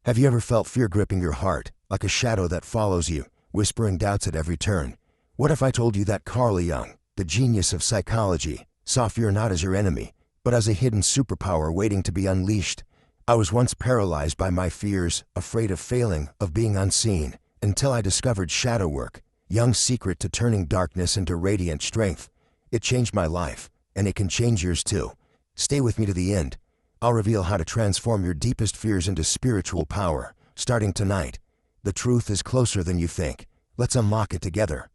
Have you ever felt fear gripping your heart, like a shadow that follows you, whispering doubts at every turn? What if I told you that Carl Jung, the genius of psychology, saw fear not as your enemy, but as a hidden superpower waiting to be unleashed? I was once paralyzed by my fears, afraid of failing, of being unseen, until I discovered shadow work, Jung's secret to turning darkness into radiant strength. It changed my life, and it can change yours too. Stay with me to the end. I'll reveal how to transform your deepest fears into spiritual power, starting tonight. The truth is closer than you think. Let's unlock it together.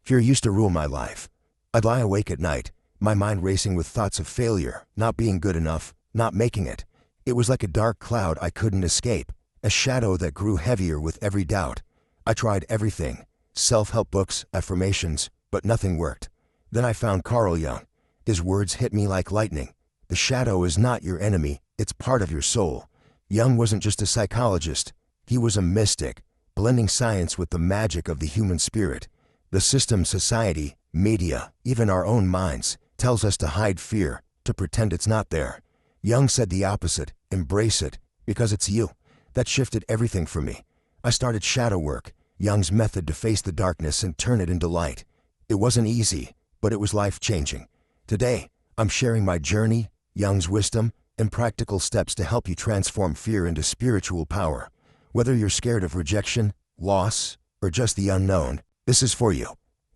Fear used to rule my life. I'd lie awake at night, my mind racing with thoughts of failure, not being good enough, not making it. It was like a dark cloud I couldn't escape, a shadow that grew heavier with every doubt. I tried everything, self-help books, affirmations, but nothing worked. Then I found Carl Jung. His words hit me like lightning. The shadow is not your enemy, it's part of your soul. Jung wasn't just a psychologist, he was a mystic, blending science with the magic of the human spirit. The system, society, media, even our own minds, tells us to hide fear, to pretend it's not there. Jung said the opposite, embrace it, because it's you. That shifted everything for me. I started shadow work, Jung's method to face the darkness and turn it into light. It wasn't easy, but it was life-changing. Today, I'm sharing my journey, Jung's wisdom, and practical steps to help you transform fear into spiritual power. Whether you're scared of rejection, loss, or just the unknown, this is for you.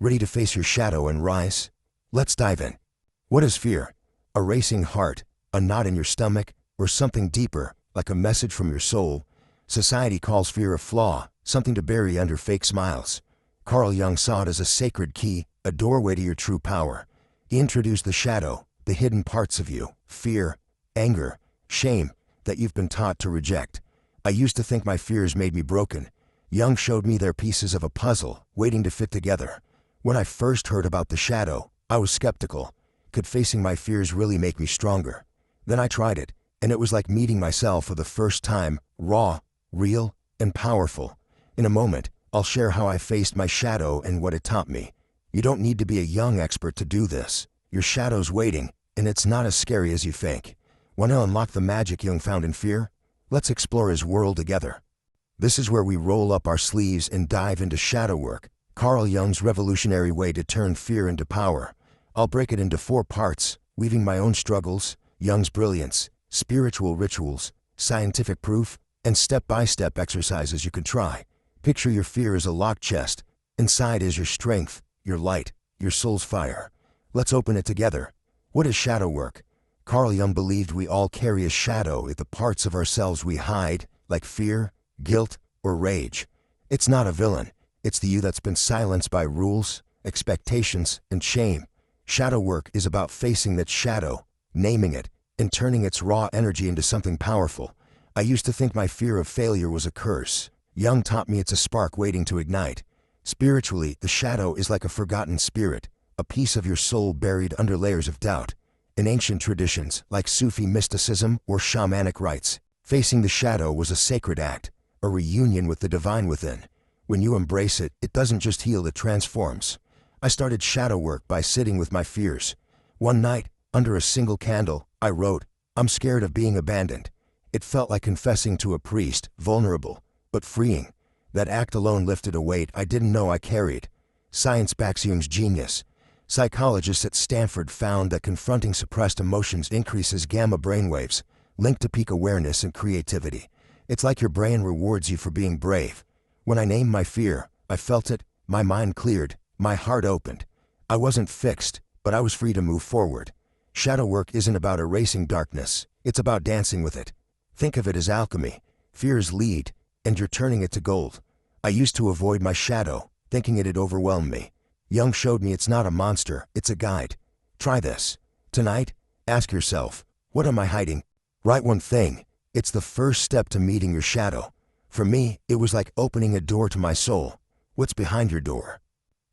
Ready to face your shadow and rise? Let's dive in. What is fear? A racing heart, a knot in your stomach, or something deeper, like a message from your soul? Society calls fear a flaw, something to bury under fake smiles. Carl Jung saw it as a sacred key, a doorway to your true power. He introduced the shadow, the hidden parts of you, fear, anger, shame, that you've been taught to reject. I used to think my fears made me broken. Jung showed me they're pieces of a puzzle, waiting to fit together. When I first heard about the shadow, I was skeptical. Could facing my fears really make me stronger? Then I tried it, and it was like meeting myself for the first time, raw, real, and powerful. In a moment, I'll share how I faced my shadow and what it taught me. You don't need to be a Jung expert to do this. Your shadow's waiting, and it's not as scary as you think. Want to unlock the magic Jung found in fear? Let's explore his world together. This is where we roll up our sleeves and dive into shadow work, Carl Jung's revolutionary way to turn fear into power. I'll break it into 4 parts, weaving my own struggles, Jung's brilliance, spiritual rituals, scientific proof, and step-by-step exercises you can try. Picture your fear as a locked chest. Inside is your strength, your light, your soul's fire. Let's open it together. What is shadow work? Carl Jung believed we all carry a shadow at the parts of ourselves we hide, like fear, guilt, or rage. It's not a villain. It's the you that's been silenced by rules, expectations, and shame. Shadow work is about facing that shadow, naming it, and turning its raw energy into something powerful. I used to think my fear of failure was a curse. Jung taught me it's a spark waiting to ignite. Spiritually, the shadow is like a forgotten spirit, a piece of your soul buried under layers of doubt. In ancient traditions, like Sufi mysticism or shamanic rites, facing the shadow was a sacred act, a reunion with the divine within. When you embrace it, it doesn't just heal, it transforms. I started shadow work by sitting with my fears. One night, under a single candle, I wrote, "I'm scared of being abandoned." It felt like confessing to a priest, vulnerable, but freeing. That act alone lifted a weight I didn't know I carried. Science backs Jung's genius. Psychologists at Stanford found that confronting suppressed emotions increases gamma brainwaves, linked to peak awareness and creativity. It's like your brain rewards you for being brave. When I named my fear, I felt it, my mind cleared, my heart opened. I wasn't fixed, but I was free to move forward. Shadow work isn't about erasing darkness, it's about dancing with it. Think of it as alchemy. Fear is lead, and you're turning it to gold. I used to avoid my shadow, thinking it'd overwhelm me. Jung showed me it's not a monster, it's a guide. Try this. Tonight, ask yourself, what am I hiding? Write one thing. It's the first step to meeting your shadow. For me, it was like opening a door to my soul. What's behind your door?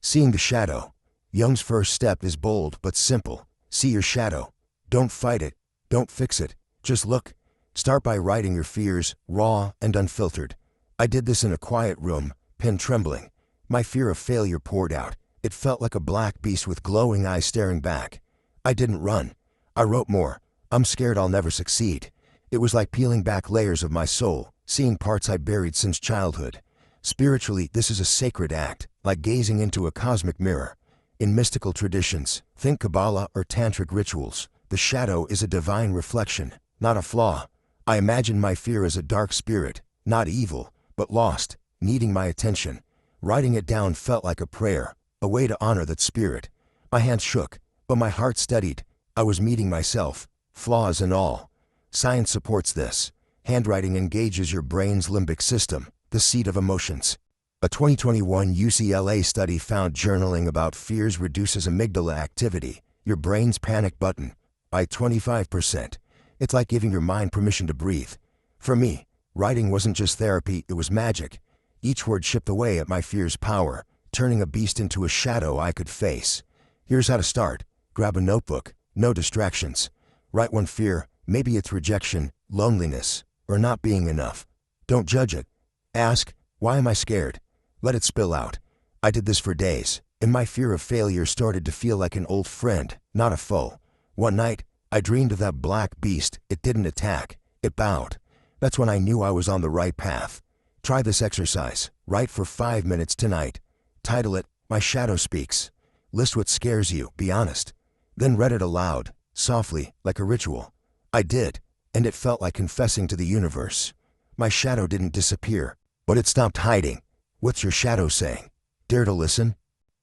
Seeing the shadow. Jung's first step is bold but simple. See your shadow. Don't fight it. Don't fix it. Just look. Start by writing your fears, raw and unfiltered. I did this in a quiet room, pen trembling. My fear of failure poured out. It felt like a black beast with glowing eyes staring back. I didn't run. I wrote more. I'm scared I'll never succeed. It was like peeling back layers of my soul, seeing parts I buried since childhood. Spiritually, this is a sacred act, like gazing into a cosmic mirror. In mystical traditions, think Kabbalah or Tantric rituals, the shadow is a divine reflection, not a flaw. I imagine my fear as a dark spirit, not evil, but lost, needing my attention. Writing it down felt like a prayer, a way to honor that spirit. My hands shook, but my heart steadied. I was meeting myself, flaws and all. Science supports this. Handwriting engages your brain's limbic system, the seat of emotions. A 2021 UCLA study found journaling about fears reduces amygdala activity, your brain's panic button, by 25%. It's like giving your mind permission to breathe. For me, writing wasn't just therapy, it was magic. Each word chipped away at my fear's power, turning a beast into a shadow I could face. Here's how to start. Grab a notebook, no distractions. Write one fear, maybe it's rejection, loneliness, or not being enough. Don't judge it. Ask, why am I scared? Let it spill out. I did this for days, and my fear of failure started to feel like an old friend, not a foe. One night, I dreamed of that black beast. It didn't attack, it bowed. That's when I knew I was on the right path. Try this exercise. Write for 5 minutes tonight. Title it, My Shadow Speaks. List what scares you, be honest. Then read it aloud, softly, like a ritual. I did, and it felt like confessing to the universe. My shadow didn't disappear, but it stopped hiding. What's your shadow saying? Dare to listen?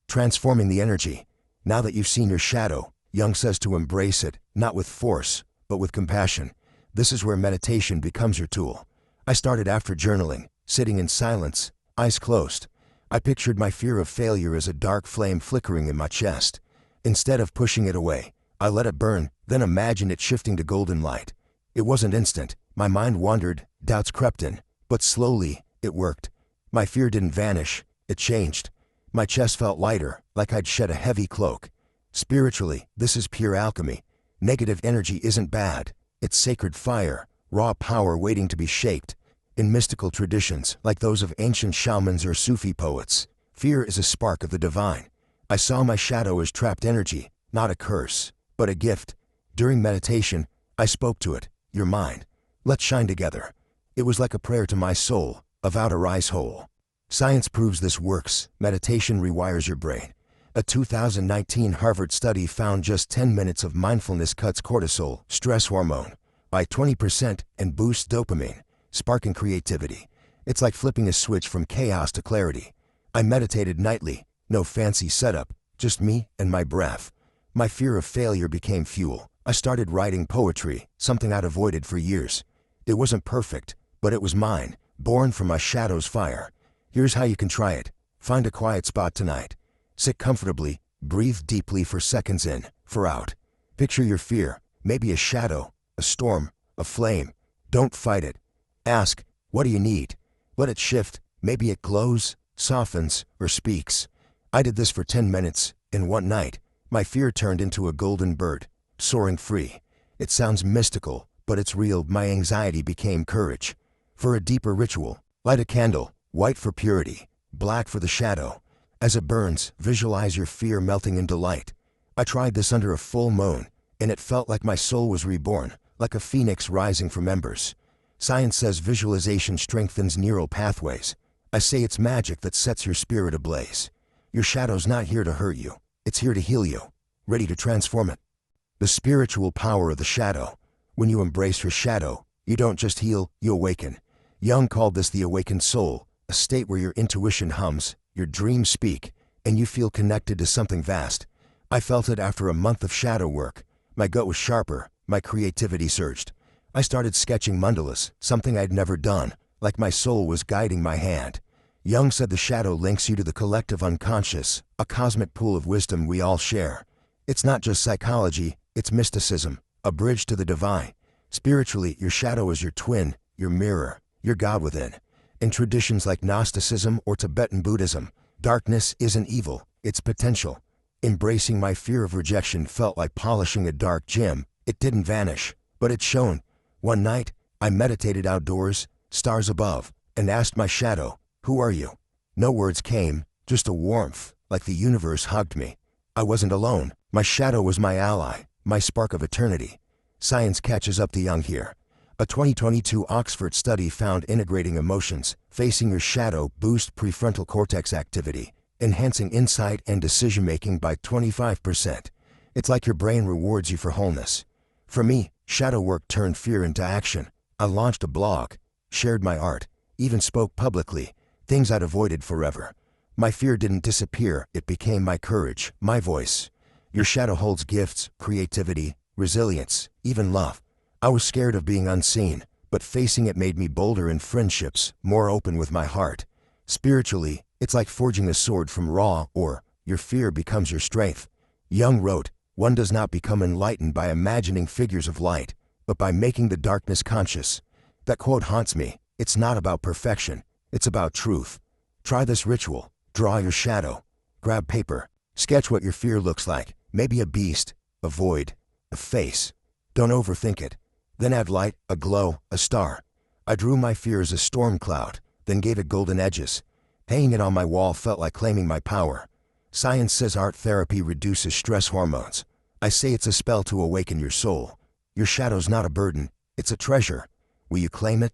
Transforming the energy. Now that you've seen your shadow, Jung says to embrace it, not with force, but with compassion. This is where meditation becomes your tool. I started after journaling, sitting in silence, eyes closed. I pictured my fear of failure as a dark flame flickering in my chest. Instead of pushing it away, I let it burn, then imagined it shifting to golden light. It wasn't instant. My mind wandered, doubts crept in, but slowly, it worked. My fear didn't vanish, it changed. My chest felt lighter, like I'd shed a heavy cloak. Spiritually, this is pure alchemy. Negative energy isn't bad. It's sacred fire, raw power waiting to be shaped. In mystical traditions, like those of ancient shamans or Sufi poets, fear is a spark of the divine. I saw my shadow as trapped energy, not a curse, but a gift. During meditation, I spoke to it, your mind. Let's shine together. It was like a prayer to my soul, a vow to rise whole. Science proves this works. Meditation rewires your brain. A 2019 Harvard study found just 10 minutes of mindfulness cuts cortisol, stress hormone, by 20% and boosts dopamine, sparking creativity. It's like flipping a switch from chaos to clarity. I meditated nightly, no fancy setup, just me and my breath. My fear of failure became fuel. I started writing poetry, something I'd avoided for years. It wasn't perfect, but it was mine, born from my shadow's fire. Here's how you can try it. Find a quiet spot tonight. Sit comfortably, breathe deeply for seconds in, for out. Picture your fear, maybe a shadow, a storm, a flame. Don't fight it. Ask, what do you need? Let it shift, maybe it glows, softens, or speaks. I did this for 10 minutes, and one night, my fear turned into a golden bird, soaring free. It sounds mystical, but it's real. My anxiety became courage. For a deeper ritual, light a candle, white for purity, black for the shadow. As it burns, visualize your fear melting into light. I tried this under a full moon, and it felt like my soul was reborn, like a phoenix rising from embers. Science says visualization strengthens neural pathways. I say it's magic that sets your spirit ablaze. Your shadow's not here to hurt you. It's here to heal you, ready to transform it. The spiritual power of the shadow. When you embrace your shadow, you don't just heal, you awaken. Jung called this the awakened soul, a state where your intuition hums, your dreams speak, and you feel connected to something vast. I felt it after a month of shadow work. My gut was sharper, my creativity surged. I started sketching mandalas, something I'd never done, like my soul was guiding my hand. Jung said the shadow links you to the collective unconscious, a cosmic pool of wisdom we all share. It's not just psychology, it's mysticism, a bridge to the divine. Spiritually, your shadow is your twin, your mirror, your God within. In traditions like Gnosticism or Tibetan Buddhism, darkness isn't evil, it's potential. Embracing my fear of rejection felt like polishing a dark gem. It didn't vanish, but it shone. One night, I meditated outdoors, stars above, and asked my shadow, "Who are you?" No words came, just a warmth, like the universe hugged me. I wasn't alone. My shadow was my ally, my spark of eternity. Science catches up to Jung here. A 2022 Oxford study found integrating emotions, facing your shadow, boosts prefrontal cortex activity, enhancing insight and decision-making by 25%. It's like your brain rewards you for wholeness. For me, shadow work turned fear into action. I launched a blog, shared my art, even spoke publicly, things I'd avoided forever. My fear didn't disappear, it became my courage, my voice. Your shadow holds gifts, creativity, resilience, even love. I was scared of being unseen, but facing it made me bolder in friendships, more open with my heart. Spiritually, it's like forging a sword from raw ore. Your fear becomes your strength. Jung wrote, "One does not become enlightened by imagining figures of light, but by making the darkness conscious." That quote haunts me. It's not about perfection, it's about truth. Try this ritual. Draw your shadow. Grab paper. Sketch what your fear looks like. Maybe a beast, a void, a face. Don't overthink it. Then add light, a glow, a star. I drew my fear as a storm cloud, then gave it golden edges. Hanging it on my wall felt like claiming my power. Science says art therapy reduces stress hormones. I say it's a spell to awaken your soul. Your shadow's not a burden, it's a treasure. Will you claim it?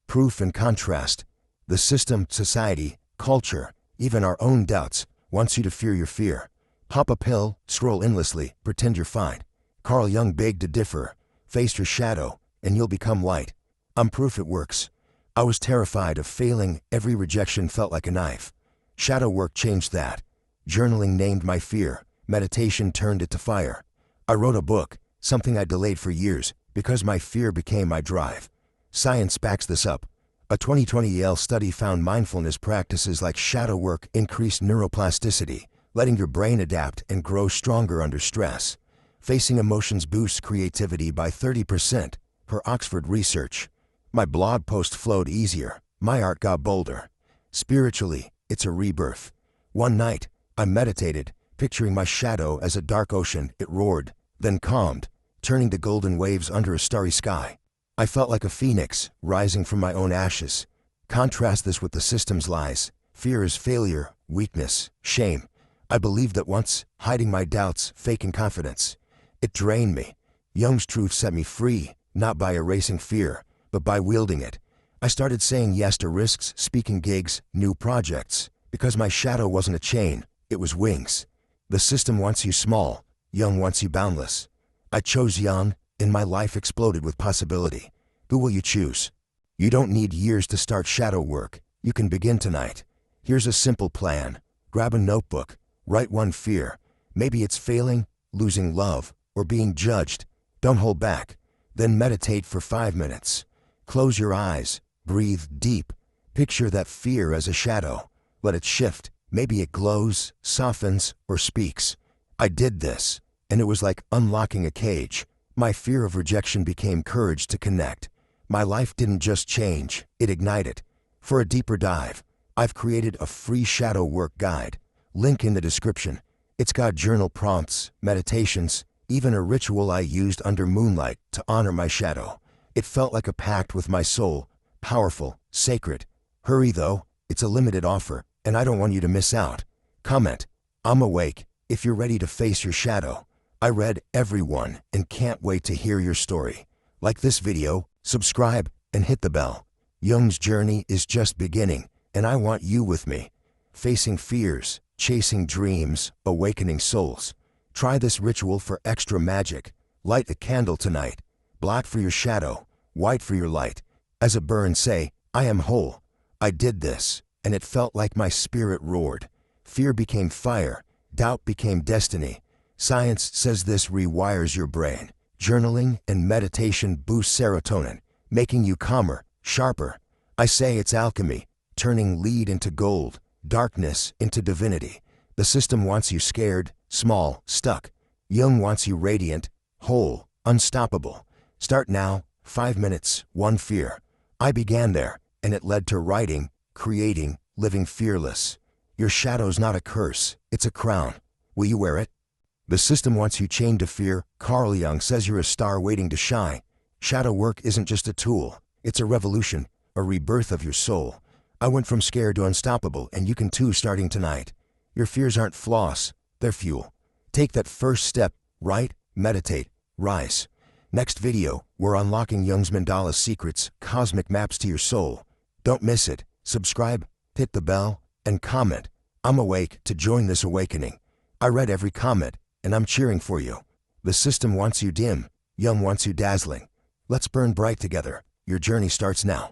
Proof and contrast. The system, society, culture, even our own doubts, wants you to fear your fear. Pop a pill, scroll endlessly, pretend you're fine. Carl Jung begged to differ. Face your shadow, and you'll become light. I'm proof it works. I was terrified of failing. Every rejection felt like a knife. Shadow work changed that. Journaling named my fear. Meditation turned it to fire. I wrote a book, something I delayed for years, because my fear became my drive. Science backs this up. A 2020 Yale study found mindfulness practices like shadow work increased neuroplasticity, letting your brain adapt and grow stronger under stress. Facing emotions boosts creativity by 30%, per Oxford research. My blog post flowed easier. My art got bolder. Spiritually, it's a rebirth. One night, I meditated, picturing my shadow as a dark ocean. It roared, then calmed, turning to golden waves under a starry sky. I felt like a phoenix, rising from my own ashes. Contrast this with the system's lies. Fear is failure, weakness, shame. I believed that once, hiding my doubts, faking confidence. It drained me. Jung's truth set me free, not by erasing fear, but by wielding it. I started saying yes to risks, speaking gigs, new projects, because my shadow wasn't a chain, it was wings. The system wants you small, Jung wants you boundless. I chose Jung, and my life exploded with possibility. Who will you choose? You don't need years to start shadow work. You can begin tonight. Here's a simple plan. Grab a notebook. Write one fear. Maybe it's failing, losing love, or being judged. Don't hold back. Then meditate for 5 minutes. Close your eyes. Breathe deep. Picture that fear as a shadow. Let it shift. Maybe it glows, softens, or speaks. I did this, and it was like unlocking a cage. My fear of rejection became courage to connect. My life didn't just change, it ignited. For a deeper dive, I've created a free shadow work guide. Link in the description. It's got journal prompts, meditations, even a ritual I used under moonlight to honor my shadow. It felt like a pact with my soul, powerful, sacred. Hurry though, it's a limited offer, and I don't want you to miss out. Comment, "I'm awake," if you're ready to face your shadow. I read every one and can't wait to hear your story. Like this video, subscribe, and hit the bell. Jung's journey is just beginning, and I want you with me. Facing fears, chasing dreams, awakening souls. Try this ritual for extra magic. Light a candle tonight. Black for your shadow, white for your light. As it burns, say, "I am whole. I did this," and it felt like my spirit roared. Fear became fire, doubt became destiny. Science says this rewires your brain. Journaling and meditation boost serotonin, making you calmer, sharper. I say it's alchemy, turning lead into gold, darkness into divinity. The system wants you scared, small, stuck. Jung wants you radiant, whole, unstoppable. Start now, 5 minutes, one fear. I began there, and it led to writing, creating, living fearless. Your shadow's not a curse, it's a crown. Will you wear it? The system wants you chained to fear. Carl Jung says you're a star waiting to shine. Shadow work isn't just a tool, it's a revolution, a rebirth of your soul. I went from scared to unstoppable, and you can too starting tonight. Your fears aren't flaws, they're fuel. Take that first step, write, meditate, rise. Next video, we're unlocking Jung's mandala secrets, cosmic maps to your soul. Don't miss it. Subscribe, hit the bell, and comment. I'm awake to join this awakening. I read every comment, and I'm cheering for you. The system wants you dim, Jung wants you dazzling. Let's burn bright together. Your journey starts now.